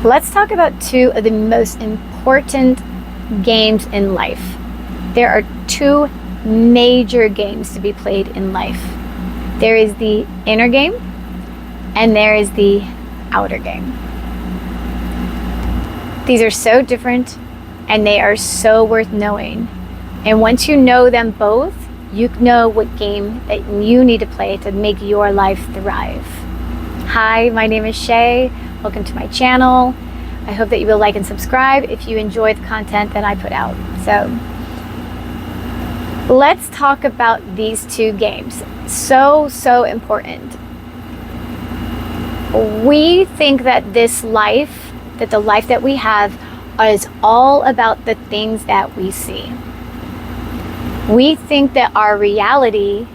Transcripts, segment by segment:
Let's talk about two of the most important games in life. There are two major games to be played in life. There is the inner game and there is the outer game. These are so different and they are so worth knowing. And once you know them both, you know what game that you need to play to make your life thrive. Hi, my name is Shay. Welcome to my channel. I hope that you will like and subscribe if you enjoy the content that I put out. So let's talk about these two games. So important. We think that this life, that the life that we have, is all about the things that we see. We think that our reality,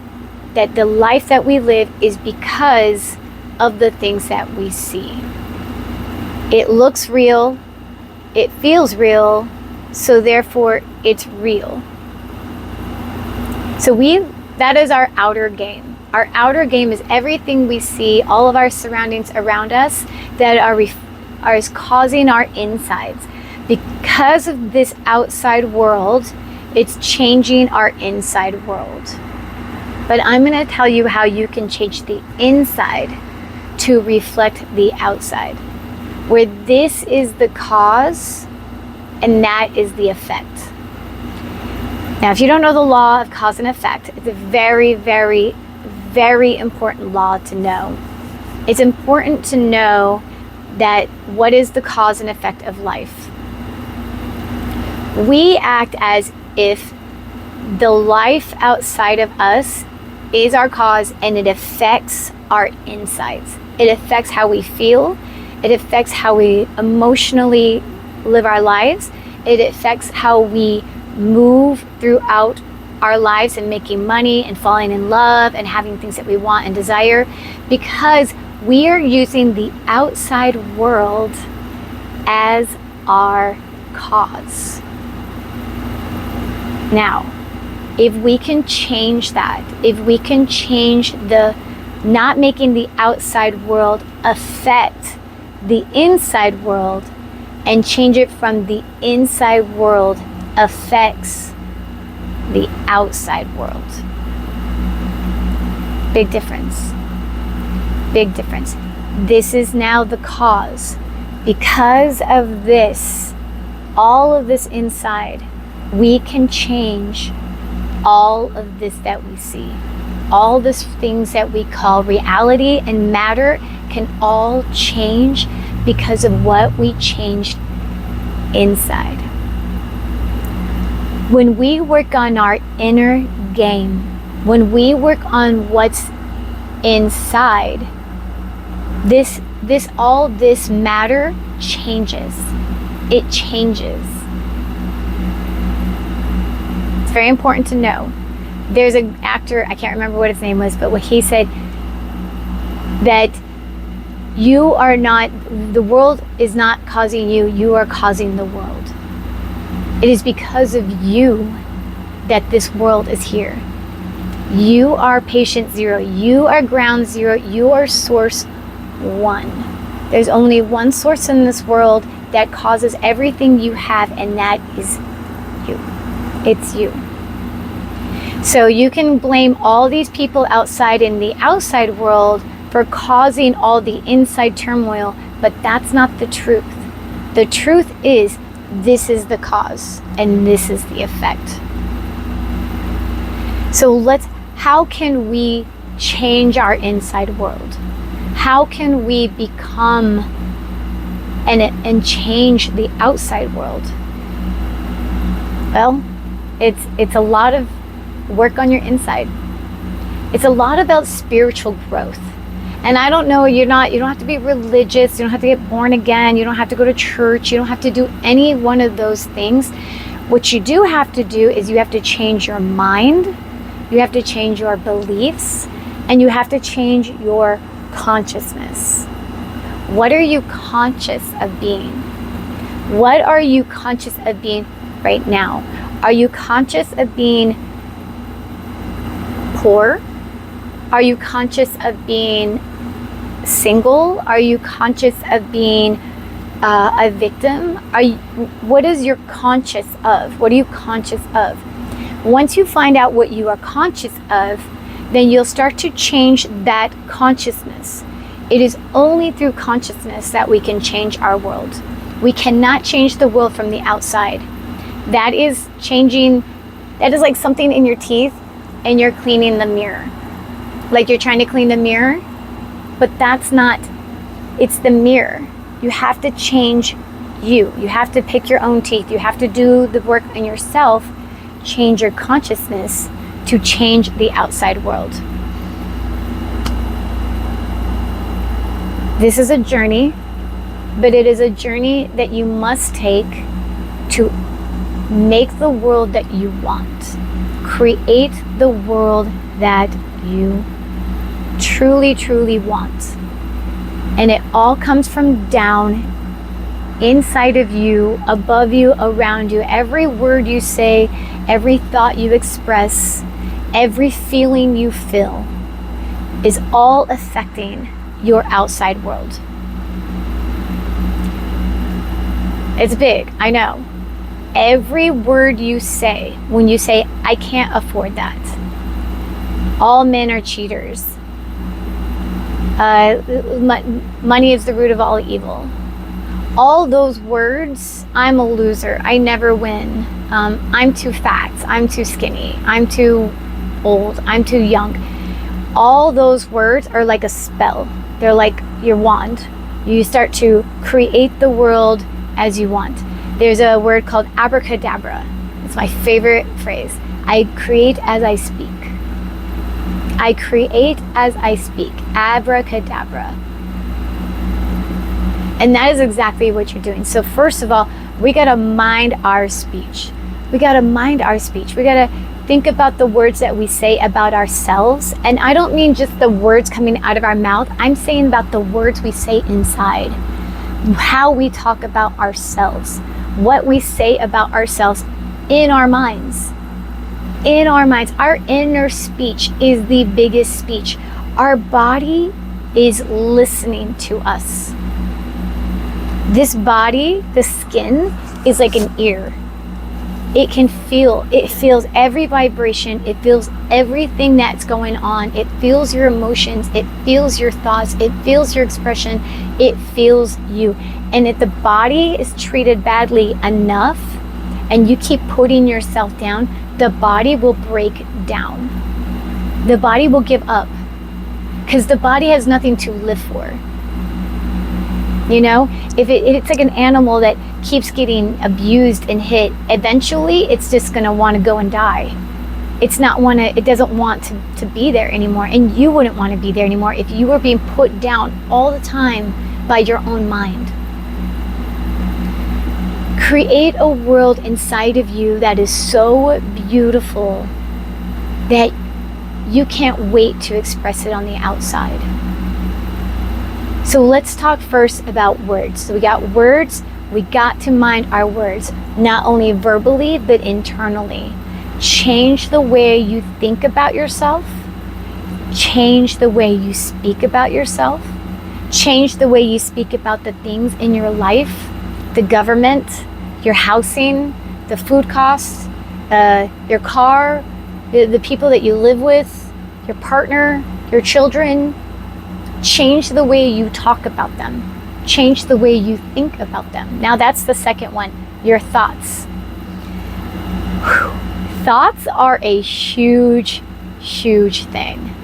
that the life that we live is because of the things that we see. It looks real, it feels real, so therefore it's real. So that is our outer game. Our outer game is everything we see, all of our surroundings around us that are causing our insides. Because of this outside world, it's changing our inside world. But I'm going to tell you how you can change the inside to reflect the outside, where this is the cause and that is the effect. Now, if you don't know the law of cause and effect, it's a very, very, very important law to know. It's important to know that what is the cause and effect of life. We act as if the life outside of us is our cause and it affects our insides. It affects how we feel. It affects how we emotionally live our lives. It affects how we move throughout our lives and making money and falling in love and having things that we want and desire, because we are using the outside world as our cause. Now, if we can change that, if we can change the not making the outside world affect the inside world and change it from the inside world affects the outside world. Big difference. Big difference. This is now the cause. Because of this, all of this inside, we can change all of this that we see. All these things that we call reality and matter can all change because of what we changed inside. When we work on our inner game, when we work on what's inside, all this matter changes. It changes. It's very important to know. There's an actor, I can't remember what his name was, but what he said, that you are not, the world is not causing you, you are causing the world. It is because of you that this world is here. You are patient zero, you are ground zero, you are source one. There's only one source in this world that causes everything you have, and that is you. It's you. So you can blame all these people outside in the outside world for causing all the inside turmoil, but that's not the truth. The truth is, this is the cause and this is the effect. So how can we change our inside world? How can we become and change the outside world? Well, it's a lot of work on your inside. It's a lot about spiritual growth. And I don't know, you don't have to be religious, you don't have to get born again, you don't have to go to church, you don't have to do any one of those things. What you do have to do is you have to change your mind, you have to change your beliefs, and you have to change your consciousness. What are you conscious of being? What are you conscious of being right now? Are you conscious of being poor? Are you conscious of being single? Are you conscious of being a victim? What is your conscious of? What are you conscious of? Once you find out what you are conscious of, then you'll start to change that consciousness. It is only through consciousness that we can change our world. We cannot change the world from the outside. That is like something in your teeth and you're cleaning the mirror. Like you're trying to clean the mirror, but that's not, it's the mirror. You have to change you. You have to pick your own teeth. You have to do the work on yourself, change your consciousness to change the outside world. This is a journey, but it is a journey that you must take to make the world that you want. Create the world that you truly, truly want. And it all comes from down inside of you, above you, around you. Every word you say, every thought you express, every feeling you feel is all affecting your outside world. It's big, I know. Every word you say, when you say, I can't afford that. All men are cheaters. Money is the root of all evil. All those words, I'm a loser, I never win, I'm too fat, I'm too skinny, I'm too old, I'm too young. All those words are like a spell. They're like your wand. You start to create the world as you want. There's a word called abracadabra. It's my favorite phrase. I create as I speak. I create as I speak. Abracadabra. And that is exactly what you're doing. So first of all, we got to mind our speech. We got to mind our speech. We got to think about the words that we say about ourselves. And I don't mean just the words coming out of our mouth. I'm saying about the words we say inside. How we talk about ourselves. What we say about ourselves in our minds. In our minds. Our inner speech is the biggest speech. Our body is listening to us. This body, the skin, is like an ear. It feels every vibration, it feels everything that's going on, it feels your emotions, it feels your thoughts, it feels your expression, it feels you. And if the body is treated badly enough and you keep putting yourself down, the body will break down. The body will give up because the body has nothing to live for. You know, if it's like an animal that keeps getting abused and hit, eventually it's just going to want to go and die. It doesn't want to be there anymore. And you wouldn't want to be there anymore if you were being put down all the time by your own mind. Create a world inside of you that is so beautiful that you can't wait to express it on the outside. So let's talk first about words. So we got words, we got to mind our words, not only verbally, but internally. Change the way you think about yourself. Change the way you speak about yourself. Change the way you speak about the things in your life, the government, your housing, the food costs, your car, the people that you live with, your partner, your children. Change the way you talk about them. Change the way you think about them. Now that's the second one, your thoughts. Thoughts are a huge, huge thing.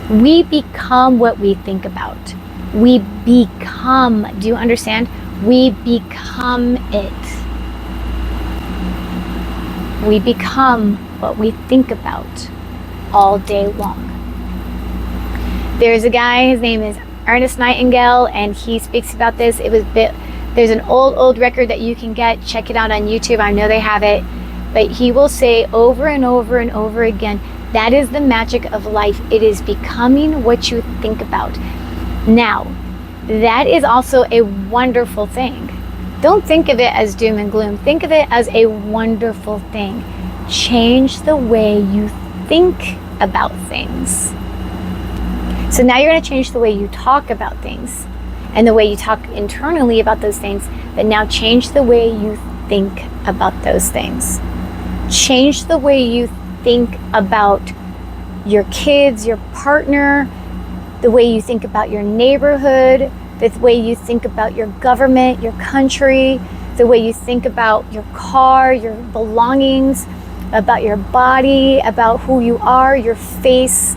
We become what we think about. We become, do you understand? We become it. We become what we think about all day long. There's a guy, his name is Ernest Nightingale, and he speaks about this. There's an old record that you can get. Check it out on YouTube. I know they have it. But he will say over and over and over again, that is the magic of life. It is becoming what you think about. Now, that is also a wonderful thing. Don't think of it as doom and gloom. Think of it as a wonderful thing. Change the way you think about things. So now you're going to change the way you talk about things. and the way you talk internally about those things, that now change the way you think about those things. Change the way you think about your kids, your partner, the way you think about your neighborhood, the way you think about your government, your country, the way you think about your car, your belongings, about your body, about who you are, your face.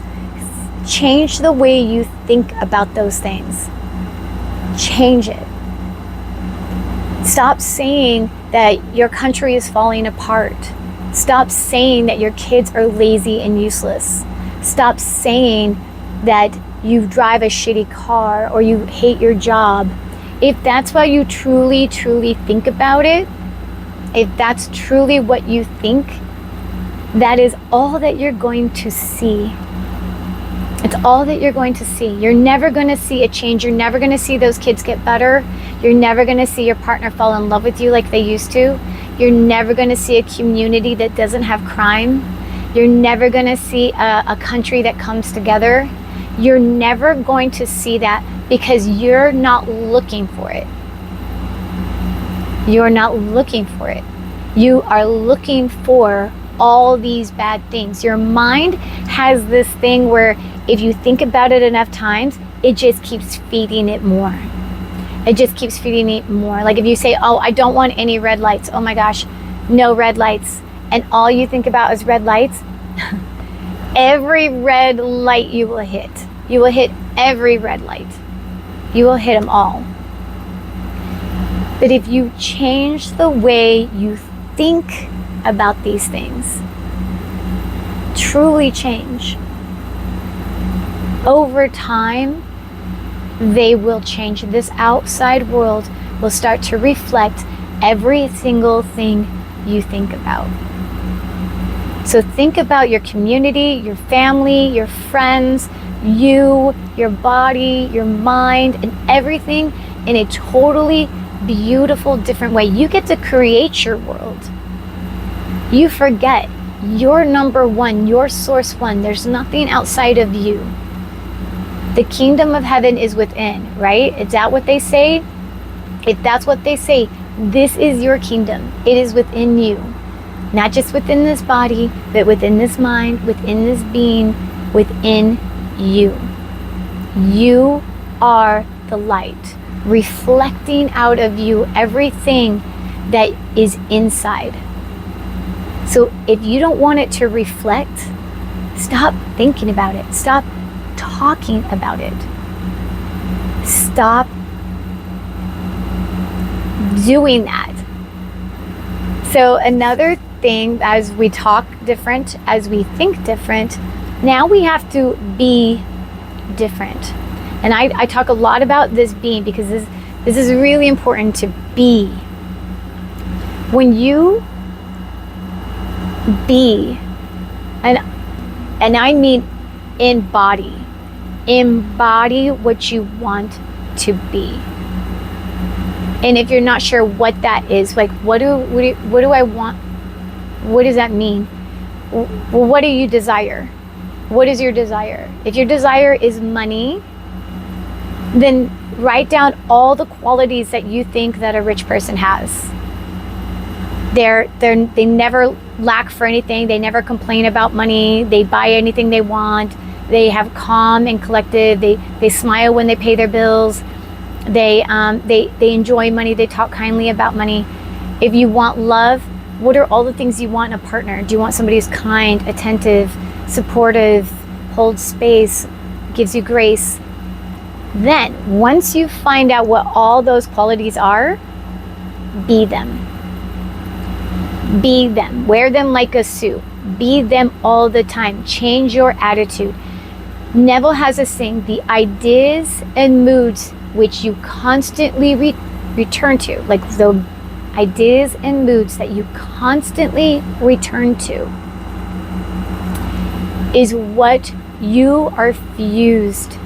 Change the way you think about those things. Change it. Stop saying that your country is falling apart. Stop saying that your kids are lazy and useless. Stop saying that you drive a shitty car or you hate your job. If that's what you truly, truly think about it, if that's truly what you think, that is all that you're going to see. It's all that you're going to see. You're never going to see a change. You're never going to see those kids get better. You're never going to see your partner fall in love with you like they used to. You're never going to see a community that doesn't have crime. You're never going to see a country that comes together. You're never going to see that because you're not looking for it. You're not looking for it. You are looking for all these bad things. Your mind has this thing where if you think about it enough times, it just keeps feeding it more. It just keeps feeding it more. Like if you say, oh, I don't want any red lights. Oh my gosh, no red lights. And all you think about is red lights. Every red light you will hit. You will hit every red light. You will hit them all. But if you change the way you think about these things, truly change, over time, they will change. This outside world will start to reflect every single thing you think about. So think about your community, your family, your friends, you, your body, your mind, and everything in a totally beautiful, different way. You get to create your world. You forget you're number one, you're source one. There's nothing outside of you. The kingdom of heaven is within, right? Is that what they say? If that's what they say, this is your kingdom. It is within you. Not just within this body, but within this mind, within this being, within you. You are the light, reflecting out of you everything that is inside. So if you don't want it to reflect, stop thinking about it. Stop talking about it. Stop doing that. So another thing, as we talk different, as we think different, now we have to be different. And I talk a lot about this being because this is really important to be. When you be, and I mean embody what you want to be. And if you're not sure what that is, like what do I want? What does that mean? Well, what do you desire? What is your desire? If your desire is money, then write down all the qualities that you think that a rich person has. They never lack for anything. They never complain about money. They buy anything they want. They have calm and collected. They smile when they pay their bills. They enjoy money. They talk kindly about money. If you want love, what are all the things you want in a partner? Do you want somebody who's kind, attentive, supportive, holds space, gives you grace? Then, once you find out what all those qualities are, be them. Be them. Wear them like a suit. Be them all the time. Change your attitude. Neville has a saying, the ideas and moods which you constantly return to, like the ideas and moods that you constantly return to, is what you are fused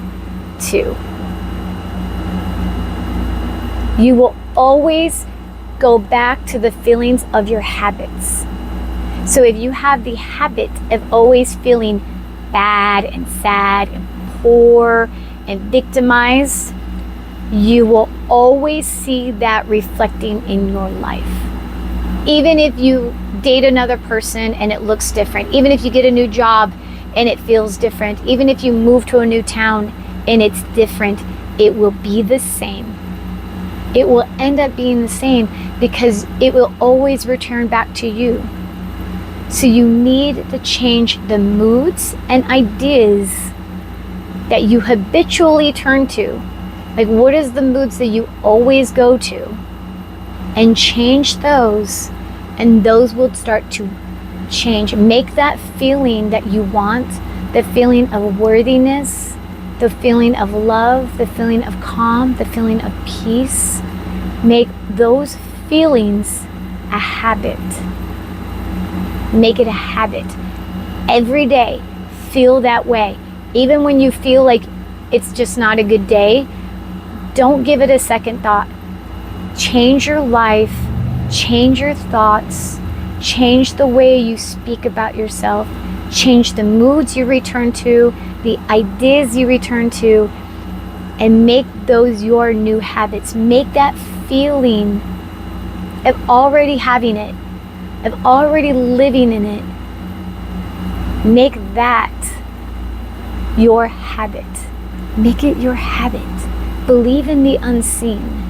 to. You will always go back to the feelings of your habits. So if you have the habit of always feeling bad and sad and poor and victimized, you will always see that reflecting in your life. Even if you date another person and it looks different, even if you get a new job and it feels different, even if you move to a new town and it's different, it will be the same. It will end up being the same because it will always return back to you. So you need to change the moods and ideas that you habitually turn to. Like, what is the moods that you always go to? And change those, and those will start to change. Make that feeling that you want, the feeling of worthiness, the feeling of love, the feeling of calm, the feeling of peace. Make those feelings a habit. Make it a habit. Every day, feel that way. Even when you feel like it's just not a good day, don't give it a second thought. Change your life, change your thoughts, change the way you speak about yourself, change the moods you return to, the ideas you return to, and make those your new habits. Make that feeling of already having it, of already living in it. Make that your habit. Make it your habit. Believe in the unseen.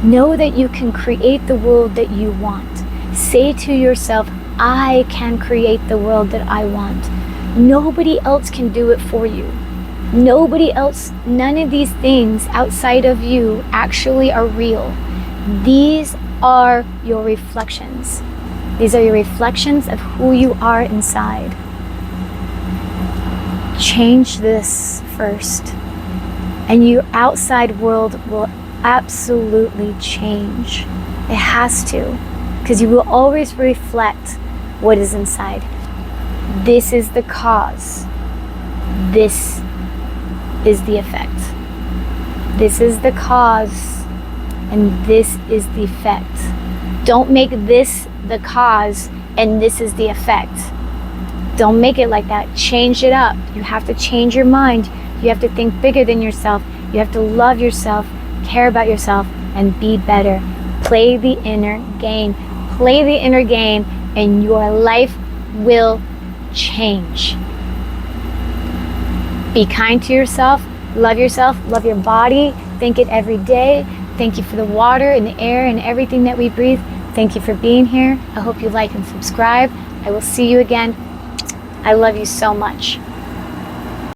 Know that you can create the world that you want. Say to yourself, I can create the world that I want. Nobody else can do it for you. Nobody else, none of these things outside of you actually are real. These are your reflections. These are your reflections of who you are inside. Change this first, and your outside world will absolutely change. It has to, because you will always reflect what is inside. This is the cause. This is the effect. This is the cause, and this is the effect. Don't make this the cause and this is the effect. Don't make it like that. Change it up. You have to change your mind. You have to think bigger than yourself. You have to love yourself, care about yourself, and be better. Play the inner game. Play the inner game, and your life will change. Be kind to yourself. Love yourself. Love your body. Thank it every day. Thank you for the water and the air and everything that we breathe. Thank you for being here. I hope you like and subscribe. I will see you again. I love you so much.